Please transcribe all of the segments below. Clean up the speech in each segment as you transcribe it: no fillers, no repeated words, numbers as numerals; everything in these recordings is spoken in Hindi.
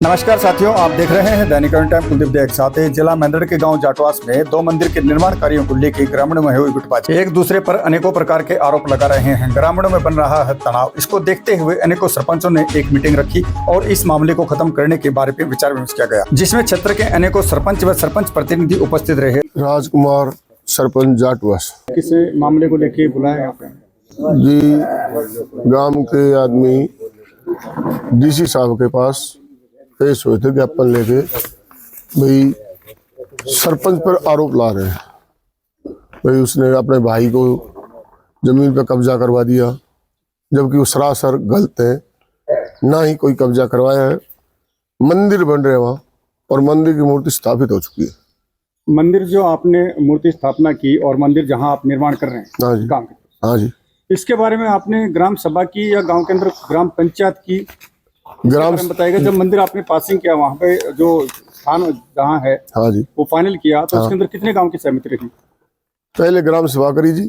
नमस्कार साथियों, आप देख रहे हैं दैनिक टाइम। कुलदीप दे एक साथ जिला मेंदड़ के गांव जाटवास में दो मंदिर के निर्माण कार्यों को लेकर ग्रामीणों में हुई गुटबाजी। एक दूसरे पर अनेकों प्रकार के आरोप लगा रहे हैं। ग्रामीणों में बन रहा है तनाव। इसको देखते हुए अनेकों सरपंचों ने एक मीटिंग रखी और इस मामले को खत्म करने के बारे में विचार विमर्श किया गया, जिसमें क्षेत्र के अनेकों सरपंच व सरपंच प्रतिनिधि उपस्थित रहे। राजकुमार सरपंच जाटवास किस मामले को लेके बुलाया यहाँ पे? जी, गांव के आदमी डीसी साहब के पास पेश हुए थे ज्ञापन लेके। भाई सरपंच पर आरोप ला रहे हैं, भाई उसने अपने भाई को जमीन पर कब्जा करवा दिया, जबकि वो सरासर गलत है। ना ही कोई कब्जा करवाया है। मंदिर बन रहे वहाँ और मंदिर की मूर्ति स्थापित हो चुकी है। मंदिर जो आपने मूर्ति स्थापना की और मंदिर जहाँ आप निर्माण कर रहे हैं, हाँ जी, गाँव के, हाँ जी, इसके बारे में आपने ग्राम सभा की या गांव के अंदर ग्राम पंचायत की ग्राम बताएगा? जब मंदिर आपने पासिंग किया वहाँ पे जो स्थान जहाँ है, हाँ जी, वो फाइनल किया तो हाँ। उसके अंदर कितने गांव की सहमति रही? पहले ग्राम सभा करी जी,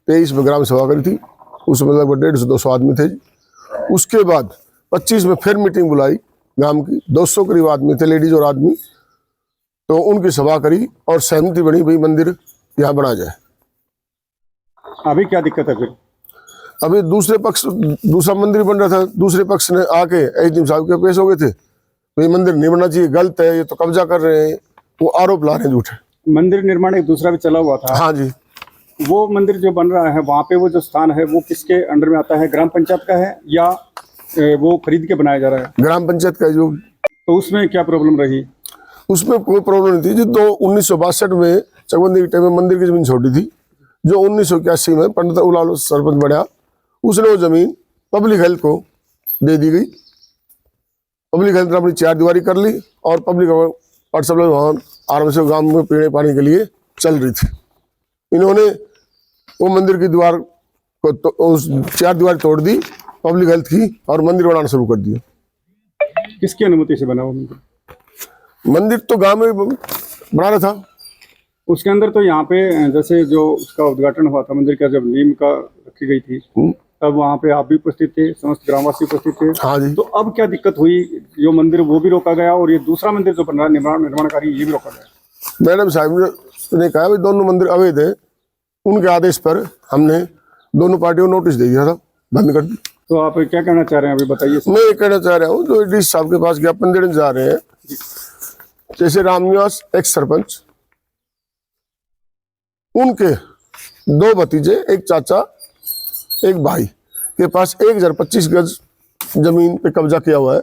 23 में ग्राम सभा करी थी, उसमें लगभग 150-200 आदमी थे जी। उसके बाद 25 में फिर मीटिंग बुलाई गांव की, 200 करीब आदमी थे, लेडीज और आदमी। तो उनकी सभा करी और सहमति बनी भाई मंदिर यहाँ बना जाए। अभी क्या दिक्कत है फिर? अभी दूसरा मंदिर बन रहा था, दूसरे पक्ष ने आके एसडीएम साहब के पेश हो गए थे, भाई मंदिर नहीं बनना चाहिए, गलत है, ये तो कब्जा कर रहे हैं, वो आरोप ला रहे हैं झूठे। मंदिर निर्माण एक दूसरा भी चला हुआ था। हाँ जी, वो मंदिर जो बन रहा है वहाँ पे वो जो स्थान है वो किसके अंडर में आता है? ग्राम पंचायत का है या वो खरीद के बनाया जा रहा है? ग्राम पंचायत का। जो तो उसमें क्या प्रॉब्लम रही? उसमें कोई प्रॉब्लम नहीं थी जी। तो 1962 में चकबंदी के टाइम में मंदिर की जमीन छोड़ी थी, जो 1981 में पंडित उलाल सरपंच बढ़ा, उसने वो जमीन पब्लिक हेल्थ को दे दी गई। पब्लिक हेल्थ ने अपनी 4 दीवारी कर ली और पब्लिक व्हाट्सएप वहाँ आराम से गांव में पीने पानी के लिए चल रही थी। इन्होंने वो मंदिर की दीवार को उस 4 दीवार तोड़ दी पब्लिक हेल्थ की और मंदिर बनाना शुरू कर दिया। किसकी अनुमति से बना वो मंदिर? मंदिर तो गांव में बना रहा था। उसके अंदर तो यहाँ पे जैसे जो उसका उद्घाटन हुआ था मंदिर का, जब नींव का रखी गई थी, तब वहाँ पे आप भी उपस्थित थे, समस्त ग्रामवासी उपस्थित थे। हाँ जी। तो अब क्या दिक्कत हुई? जो मंदिर वो भी रोका गया और ये दूसरा मंदिर जो बन रहा है निर्माण कार्य, ये भी रोका गया। मैडम साहब ने कहा भाई दोनों मंदिर अवैध है। उनके आदेश पर हमने दोनों पार्टियों को नोटिस दे दिया था, बंद कर दी। तो आप क्या कहना चाह रहे हैं अभी बताइए? मैं ये कहना चाह रहा हूँ, जो डीसी साहब के पास ज्ञापन देने जा रहे हैं, जैसे रामनिवास एक्स सरपंच, उनके 2 भतीजे, एक चाचा एक भाई के पास 1025 गज जमीन पे कब्जा किया हुआ है,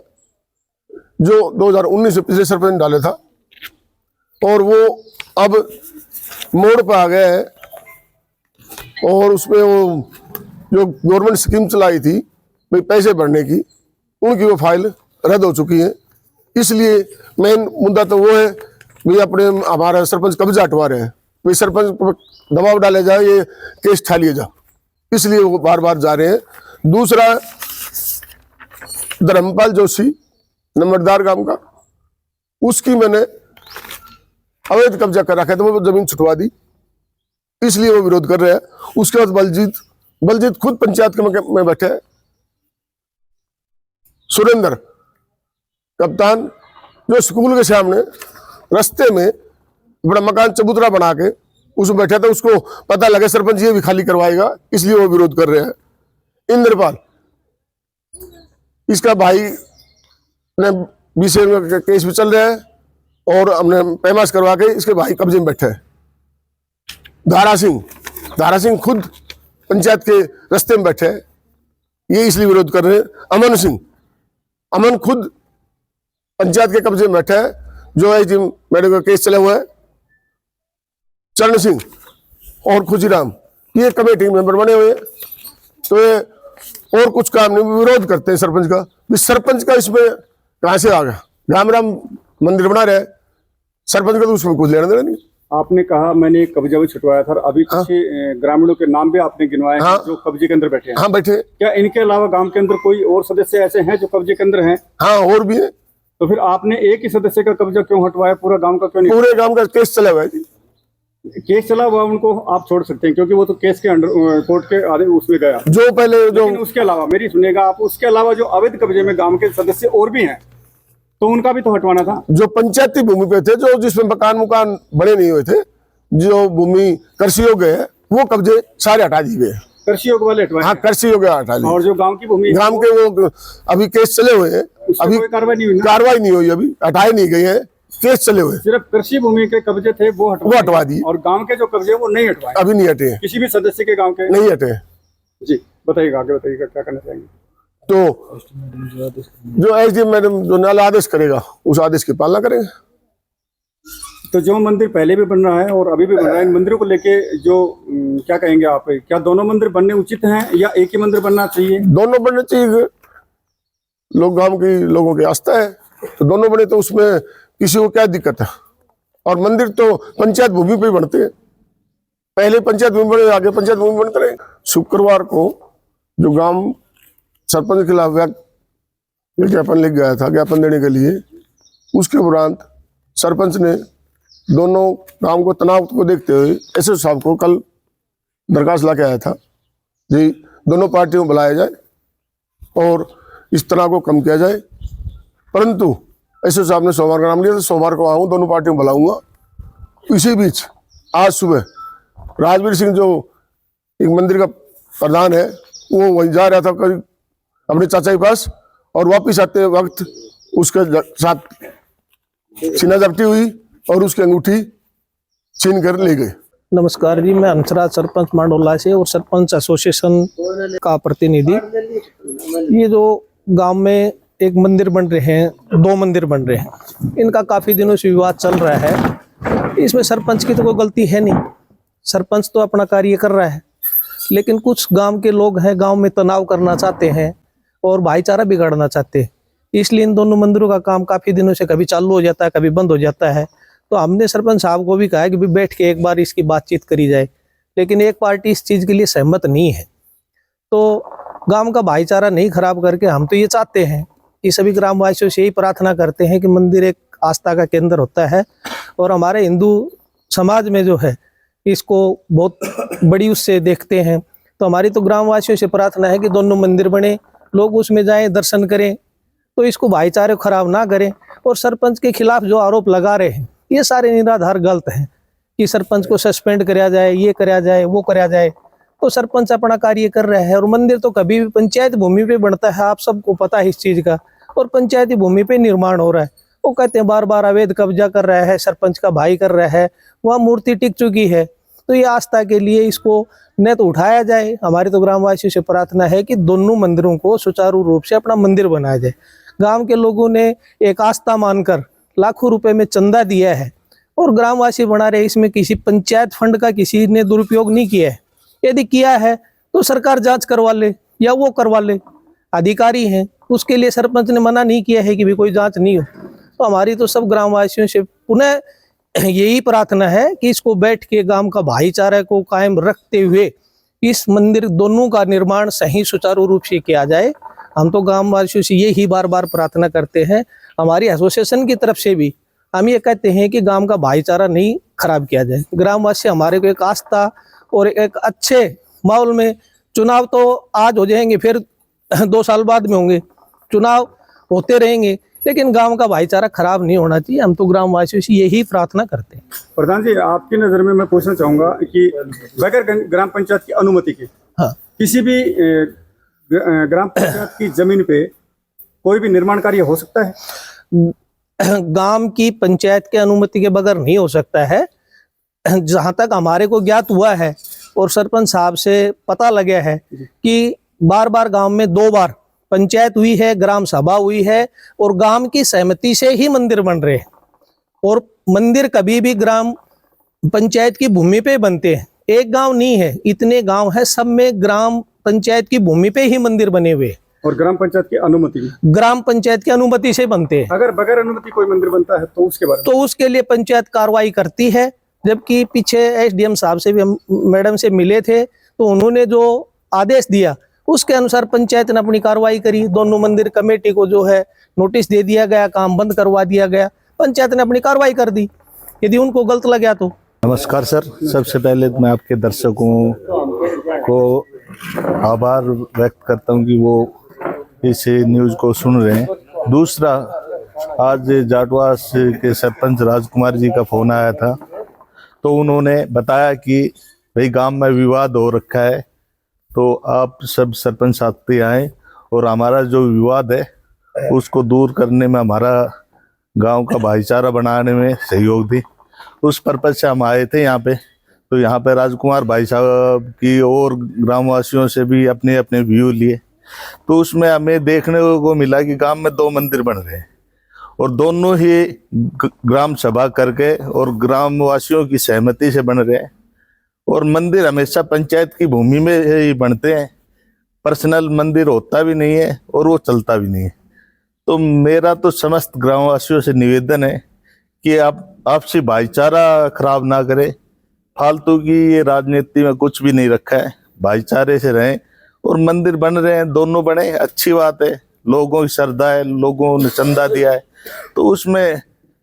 जो 2019 में पिछले सरपंच डाले था, और वो अब मोड़ पर आ गया है। और उसमें वो जो गवर्नमेंट स्कीम चलाई थी भाई पैसे भरने की, उनकी वो फाइल रद्द हो चुकी है। इसलिए मेन मुद्दा तो वो है भाई अपने हमारा सरपंच कब्जा हटवा रहे हैं, भाई सरपंच पर दबाव डाले जाए, ये केस ठा लिया जाओ, इसलिए वो बार बार जा रहे हैं। दूसरा धर्मपाल जोशी नंबरदार गांव का, उसकी मैंने अवैध कब्जा कर रखा है, तो वो जमीन छुटवा दी, इसलिए वो विरोध कर रहे हैं। उसके बाद बलजीत खुद पंचायत के में बैठे हैं। सुरेंद्र कप्तान, जो स्कूल के सामने रास्ते में बड़ा मकान चबूतरा बना के उसमें बैठा था, उसको पता लगे सरपंच ये भी खाली करवाएगा, इसलिए वो विरोध कर रहे हैं। इंद्रपाल, इसका भाई ने बीसीए में केस भी चल रहा है और हमने पैमास करवा के इसके भाई कब्जे में बैठे हैं। धारा सिंह खुद पंचायत के रास्ते में बैठे हैं, ये इसलिए विरोध कर रहे हैं। अमन खुद पंचायत के कब्जे में बैठा है, जो है जिम मेडिकल केस चले हुए हैं। चरण सिंह और खुशीराम, ये कमेटी मेंबर बने हुए हैं। तो ये और कुछ काम नहीं, विरोध करते हैं सरपंच का। सरपंच का इसमें कहां से आ गया? राम मंदिर बना रहे, सरपंच का तो उसमें कुछ लेना देना नहीं। आपने कहा मैंने कब्जा भी छुटवाया था, अभी कुछ ग्रामीणों के नाम भी आपने गिनवाए हैं जो कब्जे के अंदर बैठे हैं। हाँ बैठे। क्या इनके अलावा गांव के अंदर कोई और सदस्य ऐसे हैं जो कब्जे के अंदर हैं? हाँ और भी है। तो फिर आपने एक ही सदस्य का कब्जा क्यों हटवाया, पूरा गांव का क्यों नहीं? पूरे गांव का केस चला हुआ है जी। केस चला हुआ उनको आप छोड़ सकते हैं, क्योंकि वो तो केस के अंडर कोर्ट के आधे उसमें गया। जो पहले जो लेकिन उसके अलावा मेरी सुनिएगा आप, उसके अलावा जो अवैध कब्जे में गांव के सदस्य और भी हैं, तो उनका भी तो हटवाना था। जो पंचायती भूमि पे थे, जो जिसमें मकान बने नहीं हुए थे, जो भूमि कृषि योग्य है, वो कब्जे सारे हटा दिए गए। कृषि योग वाले हटवाए। हाँ, कृषि योग्य हटा लिए। और जो गांव की भूमि, गांव के वो अभी केस चले हुए हैं, अभी कोई कार्रवाई नहीं हुई ना? कार्रवाई नहीं हुई, अभी हटाए नहीं गए हैं, केस चले हुए। सिर्फ कृषि भूमि के कब्जे थे वो हटवा दिए, और गांव के जो कब्जे वो नहीं हटवाए, अभी नहीं हटे, किसी भी सदस्य के गांव के नहीं हटे। जी बताइएगा, आगे बताइएगा क्या करना चाहेंगे। तो जो एसडीएम मैडम जो न्यायालय आदेश करेगा, उस आदेश की पालना करेंगे। तो जो मंदिर पहले भी बन रहा है और अभी भी बन रहा है, इन मंदिरों को लेके जो क्या कहेंगे आप, क्या दोनों मंदिर बनने उचित हैं या एक ही मंदिर बनना चाहिए? दोनों बनने चाहिए, लोग गांव की लोगों की आस्था है, तो दोनों बने तो उसमें किसी को क्या दिक्कत है। और मंदिर तो पंचायत भूमि पे ही बनते हैं, पहले पंचायत भूमि बने, आगे पंचायत भूमि बनते रहे। शुक्रवार को जो गांव सरपंच के खिलाफ ज्ञापन लिख गया था ज्ञापन देने के लिए, उसके उपरांत सरपंच ने दोनों गांव को तनाव को देखते हुए एसओ साहब को कल दरखास्त ला के आया था जी, दोनों पार्टियों को बुलाया जाए और इस तनाव को कम किया जाए। परंतु एसओ साहब ने सोमवार का नाम लिया, तो सोमवार को आऊँ, दोनों पार्टियों को बुलाऊंगा। इसी बीच आज सुबह राजवीर सिंह जो एक मंदिर का प्रधान है, वो वहीं जा रहा था करीब अपने चाचा के पास, और वापिस आते वक्त उसके साथ सीना जब्ती हुई और उसकी अंगूठी छीन कर ले गए। नमस्कार जी, मैं हंसराज सरपंच मांडोला से और सरपंच एसोसिएशन का प्रतिनिधि। ये जो गांव में एक मंदिर बन रहे हैं, दो मंदिर बन रहे हैं, इनका काफ़ी दिनों से विवाद चल रहा है। इसमें सरपंच की तो कोई गलती है नहीं, सरपंच तो अपना कार्य कर रहा है, लेकिन कुछ गांव के लोग हैं, गांव में तनाव करना चाहते हैं और भाईचारा बिगाड़ना चाहते हैं। इसलिए इन दोनों मंदिरों का काम काफ़ी दिनों से कभी चालू हो जाता है, कभी बंद हो जाता है। तो हमने सरपंच साहब को भी कहा कि भी बैठ के एक बार इसकी बातचीत करी जाए, लेकिन एक पार्टी इस चीज़ के लिए सहमत नहीं है। तो गांव का भाईचारा नहीं खराब करके हम तो ये चाहते हैं कि सभी ग्रामवासियों से यही प्रार्थना करते हैं कि मंदिर एक आस्था का केंद्र होता है और हमारे हिंदू समाज में जो है इसको बहुत बड़ी उससे देखते हैं। तो हमारी तो ग्रामवासियों से प्रार्थना है कि दोनों मंदिर बने, लोग उसमें जाएं, दर्शन करें, तो इसको भाईचारे खराब ना करें। और सरपंच के खिलाफ जो आरोप लगा रहे हैं ये सारे निराधार गलत हैं कि सरपंच को सस्पेंड कराया जाए, ये कराया जाए, वो कराया जाए। तो सरपंच अपना कार्य कर रहा है और मंदिर तो कभी भी पंचायत भूमि पे बनता है, आप सबको पता है इस चीज़ का, और पंचायती भूमि पे निर्माण हो रहा है। वो कहते हैं बार बार अवैध कब्जा कर रहा है, सरपंच का भाई कर रहा है, वहाँ मूर्ति टिक चुकी है। तो ये आस्था के लिए इसको न तो उठाया जाए। हमारी तो ग्रामवासियों से प्रार्थना है कि दोनों मंदिरों को सुचारू रूप से अपना मंदिर बनाया जाए। गांव के लोगों ने एक आस्था मानकर लाखों रुपए में चंदा दिया है और ग्रामवासी बना रहे, इसमें किसी पंचायत फंड का किसी ने दुरुपयोग नहीं किया है। यदि किया है तो सरकार जांच करवा ले या वो करवा ले, अधिकारी हैं, उसके लिए सरपंच ने मना नहीं किया है कि भी कोई जांच नहीं हो। तो हमारी तो सब ग्रामवासियों से पुनः यही प्रार्थना है कि इसको बैठ के गांव का भाईचारा को कायम रखते हुए इस मंदिर दोनों का निर्माण सही सुचारू रूप से किया जाए। हम तो ग्रामवासियों से यही बार बार प्रार्थना करते हैं। हमारी एसोसिएशन की तरफ से भी हम ये कहते हैं कि गांव का भाईचारा नहीं खराब किया जाए। ग्रामवासी हमारे को एक आस्था और एक अच्छे माहौल में, चुनाव तो आज हो जाएंगे, फिर 2 साल बाद में होंगे, चुनाव होते रहेंगे, लेकिन गांव का भाईचारा खराब नहीं होना चाहिए। हम तो ग्रामवासियों से यही प्रार्थना करते हैं। प्रधान जी, आपकी नज़र में मैं पूछना चाहूँगा कि बगैर ग्राम पंचायत की अनुमति के किसी भी ग्राम पंचायत की जमीन पे कोई भी निर्माण कार्य हो सकता है? गांव की पंचायत के अनुमति के बगैर नहीं हो सकता है। जहां तक हमारे को ज्ञात हुआ है और सरपंच साहब से पता लगा है कि बार बार गांव में 2 बार पंचायत हुई है, ग्राम सभा हुई है और गांव की सहमति से ही मंदिर बन रहे हैं। और मंदिर कभी भी ग्राम पंचायत की भूमि पे बनते हैं। एक गांव नहीं है, इतने गांव है, सब में ग्राम पंचायत की भूमि पे ही मंदिर बने हुए हैं और ग्राम पंचायत की अनुमति, ग्राम पंचायत की अनुमति से बनते हैं। अगर बगैर अनुमति कोई मंदिर बनता है तो उसके बारे में, तो उसके लिए पंचायत कार्रवाई करती है। जबकि पीछे एसडीएम साहब से भी हम मैडम से मिले थे, तो उन्होंने जो आदेश दिया उसके अनुसार पंचायत ने अपनी कार्रवाई करी। दोनों मंदिर कमेटी को जो है नोटिस दे दिया गया, काम बंद करवा दिया गया, पंचायत ने अपनी कार्रवाई कर दी। यदि उनको गलत लगा तो नमस्कार सर, सबसे पहले मैं आपके दर्शकों को आभार व्यक्त करता हूं कि वो इस न्यूज़ को सुन रहे हैं। दूसरा, आज जाटवास के सरपंच राजकुमार जी का फ़ोन आया था, तो उन्होंने बताया कि भाई गांव में विवाद हो रखा है, तो आप सब सरपंच साथी आए और हमारा जो विवाद है उसको दूर करने में, हमारा गांव का भाईचारा बनाने में सहयोग दी। उस पर्पज से हम आए थे यहाँ पे। तो यहाँ पे राजकुमार भाई साहब की और ग्रामवासियों से भी अपने अपने व्यू लिए, तो उसमें हमें देखने को मिला कि गांव में 2 मंदिर बन रहे हैं और दोनों ही ग्राम सभा करके और ग्रामवासियों की सहमति से बन रहे हैं। और मंदिर हमेशा पंचायत की भूमि में ही बनते हैं, पर्सनल मंदिर होता भी नहीं है और वो चलता भी नहीं है। तो मेरा तो समस्त ग्रामवासियों से निवेदन है कि आप आपसी भाईचारा खराब ना करें। फालतू की ये राजनीति में कुछ भी नहीं रखा है, भाईचारे से रहें। और मंदिर बन रहे हैं, दोनों बने, अच्छी बात है, लोगों की श्रद्धा है, लोगों ने चंदा दिया है, तो उसमें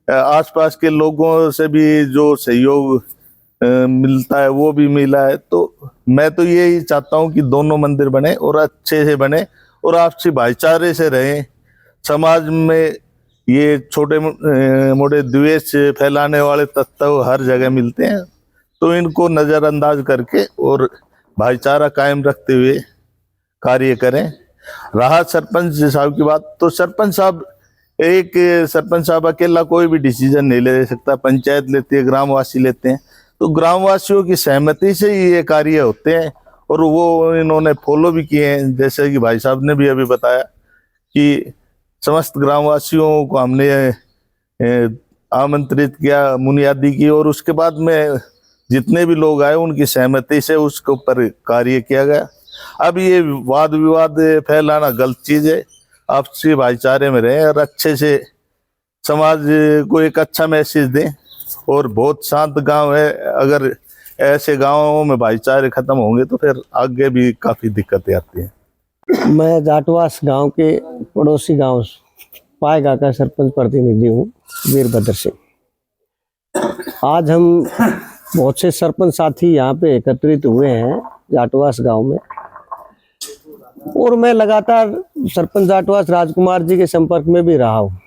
आसपास के लोगों से भी जो सहयोग मिलता है वो भी मिला है। तो मैं तो यही चाहता हूँ कि दोनों मंदिर बने और अच्छे से बने और आपसी भाईचारे से रहें। समाज में ये छोटे मोटे द्वेष फैलाने वाले तत्व हर जगह मिलते हैं, तो इनको नज़रअंदाज करके और भाईचारा कायम रखते हुए कार्य करें। रहा सरपंच साहब की बात, तो सरपंच साहब अकेला कोई भी डिसीजन नहीं ले सकता, पंचायत लेती है, ग्रामवासी लेते हैं, तो ग्रामवासियों की सहमति से ही ये कार्य होते हैं और वो इन्होंने फॉलो भी किए हैं। जैसे कि भाई साहब ने भी अभी बताया कि समस्त ग्रामवासियों को हमने आमंत्रित किया, मुनियादी की, और उसके बाद में जितने भी लोग आए उनकी सहमति से उसके ऊपर कार्य किया गया। अब ये वाद विवाद फैलाना गलत चीज़ है, आपसी भाईचारे में रहें और अच्छे से समाज को एक अच्छा मैसेज दें। और बहुत शांत गांव है, अगर ऐसे गांवों में भाईचारे खत्म होंगे तो फिर आगे भी काफ़ी दिक्कतें आती हैं। मैं जाटवास गांव के पड़ोसी गांव पाएगा का सरपंच प्रतिनिधि हूँ, वीरभद्र सिंह। आज हम बहुत से सरपंच साथी यहाँ पे एकत्रित हुए हैं जाटवास गांव में, और मैं लगातार सरपंच जाटवास राजकुमार जी के संपर्क में भी रहा हूँ।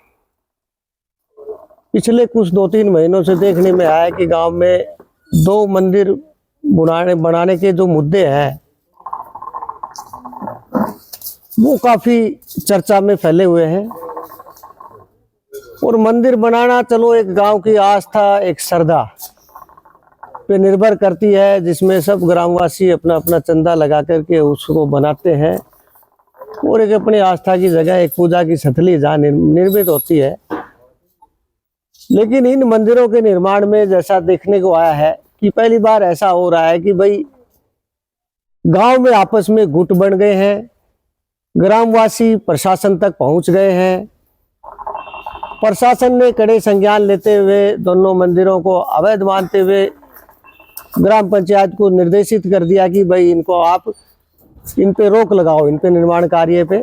पिछले कुछ 2-3 महीनों से देखने में आया कि गांव में 2 मंदिर बनाने के जो मुद्दे हैं वो काफी चर्चा में फैले हुए हैं। और मंदिर बनाना, चलो, एक गांव की आस्था, एक श्रद्धा पे निर्भर करती है, जिसमें सब ग्रामवासी अपना अपना चंदा लगा करके उसको बनाते हैं और एक अपनी आस्था की जगह, एक पूजा की स्थली जहाँ निर्मित होती है। लेकिन इन मंदिरों के निर्माण में जैसा देखने को आया है कि पहली बार ऐसा हो रहा है कि भाई गांव में आपस में गुट बन गए हैं, ग्रामवासी प्रशासन तक पहुंच गए हैं। प्रशासन ने कड़े संज्ञान लेते हुए दोनों मंदिरों को अवैध मानते हुए ग्राम पंचायत को निर्देशित कर दिया कि भाई इनको आप इन पे रोक लगाओ, इन पे निर्माण कार्य पे।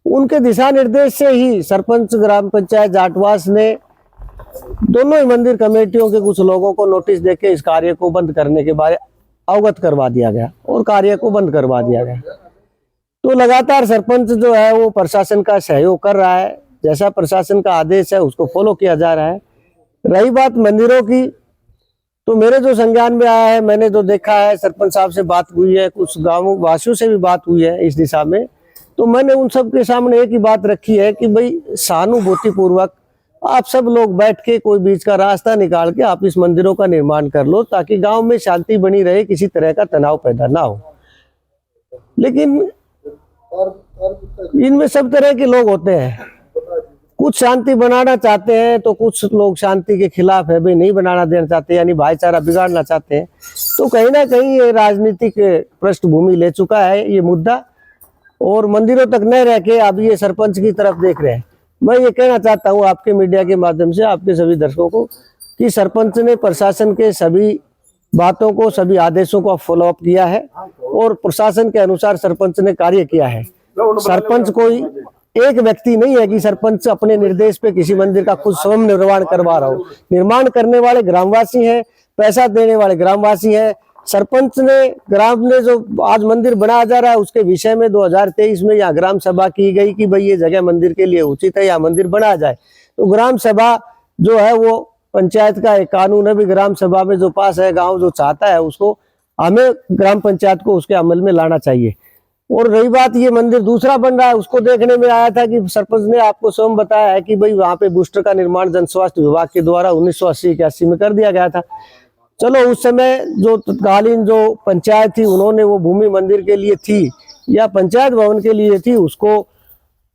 उनके दिशा निर्देश से ही सरपंच ग्राम पंचायत जाटवास ने दोनों ही मंदिर कमेटियों के कुछ लोगों को नोटिस देके इस कार्य को बंद करने के बारे अवगत करवा दिया गया और कार्य को बंद करवा दिया गया। तो लगातार सरपंच जो है वो प्रशासन का सहयोग कर रहा है, जैसा प्रशासन का आदेश है उसको फॉलो किया जा रहा है। रही बात मंदिरों की, तो मेरे जो संज्ञान में आया है, मैंने जो देखा है, सरपंच साहब से बात हुई है, कुछ गाँव वासियों से भी बात हुई है इस दिशा में, तो मैंने उन सब के सामने एक ही बात रखी है कि भाई सहानुभूति पूर्वक आप सब लोग बैठ के कोई बीच का रास्ता निकाल के आप इस मंदिरों का निर्माण कर लो, ताकि गांव में शांति बनी रहे, किसी तरह का तनाव पैदा ना हो। लेकिन इनमें सब तरह के लोग होते हैं, कुछ शांति बनाना चाहते हैं तो कुछ लोग शांति के खिलाफ है, भाई नहीं बनाना देना चाहते, यानी भाईचारा बिगाड़ना चाहते हैं। तो कहीं ना कहीं ये राजनीतिक पृष्ठभूमि ले चुका है ये मुद्दा, और मंदिरों तक न रह के अब ये सरपंच की तरफ देख रहे हैं। मैं ये कहना चाहता हूँ आपके मीडिया के माध्यम से आपके सभी दर्शकों को कि सरपंच ने प्रशासन के सभी बातों को, सभी आदेशों को फॉलोअप किया है और प्रशासन के अनुसार सरपंच ने कार्य किया है। सरपंच कोई एक व्यक्ति नहीं है कि सरपंच अपने निर्देश पे किसी मंदिर का खुद स्वयं निर्माण करवा रहा हो। निर्माण करने वाले ग्रामवासी हैं, पैसा देने वाले ग्रामवासी हैं। सरपंच ने ग्राम में जो आज मंदिर बनाया जा रहा है उसके विषय में 2023 में यहाँ ग्राम सभा की गई कि भाई ये जगह मंदिर के लिए उचित है, या मंदिर बनाया जाए। तो ग्राम सभा जो है वो पंचायत का एक कानून है भी, ग्राम सभा में जो पास है, गांव जो चाहता है उसको हमें ग्राम पंचायत को उसके अमल में लाना चाहिए। और रही बात ये मंदिर दूसरा बन रहा है, उसको देखने में आया था कि सरपंच ने आपको स्वयं बताया है कि भाई वहां पे बूस्टर का निर्माण जन स्वास्थ्य विभाग के द्वारा 1980-81 में कर दिया गया था। चलो उस समय जो तत्कालीन जो पंचायत थी उन्होंने वो भूमि मंदिर के लिए थी या पंचायत भवन के लिए थी, उसको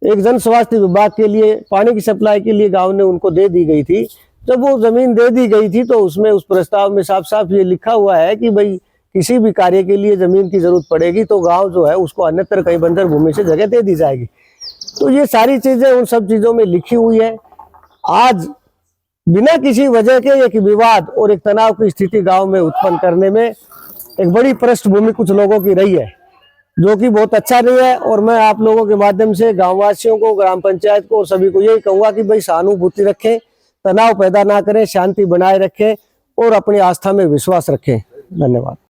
एक जन स्वास्थ्य विभाग के लिए पानी की सप्लाई के लिए गांव ने उनको दे दी गई थी। जब वो जमीन दे दी गई थी तो उसमें उस प्रस्ताव में साफ साफ ये लिखा हुआ है कि भाई किसी भी कार्य के लिए जमीन की जरूरत पड़ेगी तो गांव जो है उसको अन्यत्र कहीं बंजर भूमि से जगह दे दी जाएगी। तो ये सारी चीजें उन सब चीजों में लिखी हुई है। आज बिना किसी वजह के एक विवाद और एक तनाव की स्थिति गांव में उत्पन्न करने में एक बड़ी पृष्ठभूमि कुछ लोगों की रही है, जो कि बहुत अच्छा नहीं है। और मैं आप लोगों के माध्यम से गाँव वासियों को, ग्राम पंचायत को और सभी को यही कहूंगा कि भाई सहानुभूति रखें, तनाव पैदा ना करें, शांति बनाए रखें और अपनी आस्था में विश्वास रखें। धन्यवाद।